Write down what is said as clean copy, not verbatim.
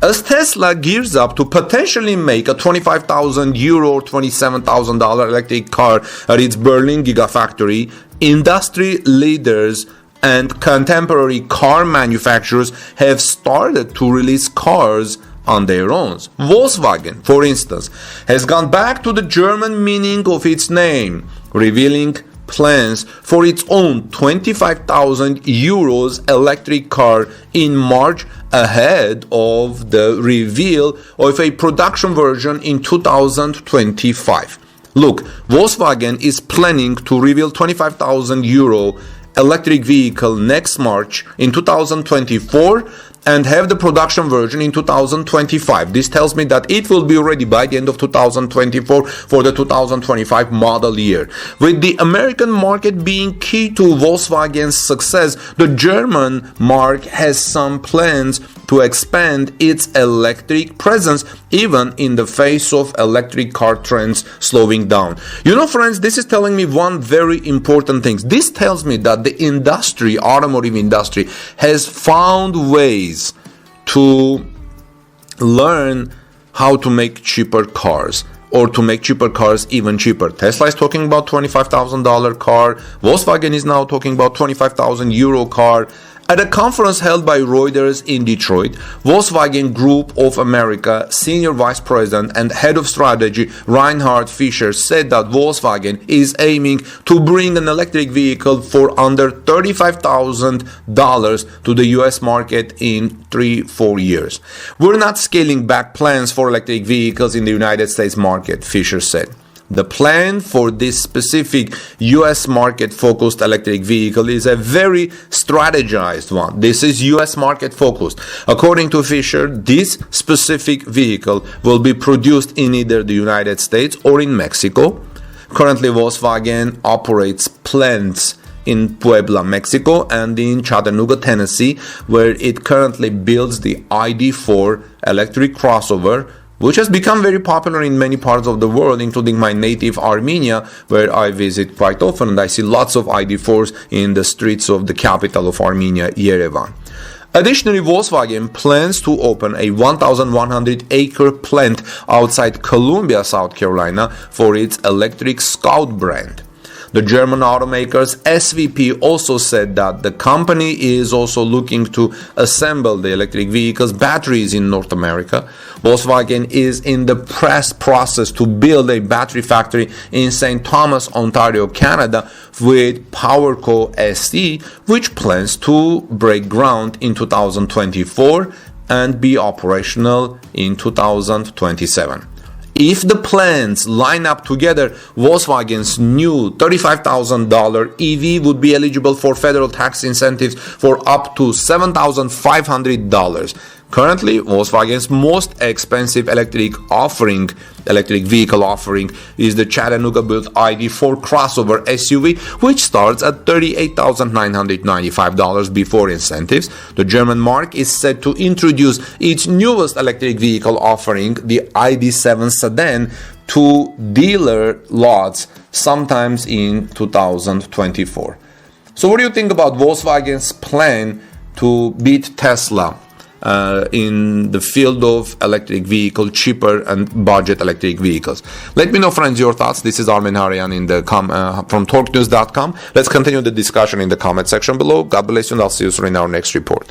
As Tesla gears up to potentially make a €25,000 or $27,000 electric car at its Berlin Gigafactory, industry leaders and contemporary car manufacturers have started to release cars on their own. Volkswagen, for instance, has gone back to the German meaning of its name, revealing plans for its own €25,000 electric car in March, ahead of the reveal of a production version in 2025. Look, Volkswagen is planning to reveal €25,000 electric vehicle next March in 2024 and have the production version in 2025. This tells me that it will be ready by the end of 2024 for the 2025 model year. With the American market being key to Volkswagen's success, the German marque has some plans to expand its electric presence even in the face of electric car trends slowing down. You know, friends, this is telling me one very important thing. This tells me that the industry, automotive industry, has found ways to learn how to make cheaper cars, or to make cheaper cars even cheaper. Tesla is talking about $25,000 car. Volkswagen is now talking about €25,000 car. At a conference held by Reuters in Detroit, Volkswagen Group of America Senior Vice President and Head of Strategy Reinhard Fischer said that Volkswagen is aiming to bring an electric vehicle for under $35,000 to the US market in 3-4 years. We're not scaling back plans for electric vehicles in the United States market, Fischer said. The plan for this specific US market focused electric vehicle is a very strategized one. This is US market focused. According to Fischer, this specific vehicle will be produced in either the United States or in Mexico. Currently, Volkswagen operates plants in Puebla, Mexico, and in Chattanooga, Tennessee, where it currently builds the ID.4 electric crossover, which has become very popular in many parts of the world, including my native Armenia, where I visit quite often, and I see lots of ID.4s in the streets of the capital of Armenia, Yerevan. Additionally, Volkswagen plans to open a 1,100-acre plant outside Columbia, South Carolina, for its electric Scout brand. The German automaker's SVP also said that the company is also looking to assemble the electric vehicles' batteries in North America. Volkswagen is in the process to build a battery factory in St. Thomas, Ontario, Canada, with PowerCo SE, which plans to break ground in 2024 and be operational in 2027. If the plans line up together, Volkswagen's new $35,000 EV would be eligible for federal tax incentives for up to $7,500. Currently, Volkswagen's most expensive electric vehicle offering is the Chattanooga-built ID.4 crossover SUV, which starts at $38,995 before incentives. The German marque is set to introduce its newest electric vehicle offering, the ID.7 sedan, to dealer lots sometimes in 2024. So what do you think about Volkswagen's plan to beat Tesla in the field of electric vehicle, cheaper and budget electric vehicles? Let me know, friends, your thoughts. This is Armin Harian from TorqueNews.com. Let's continue the discussion in the comment section below. God bless you, and I'll see you soon in our next report.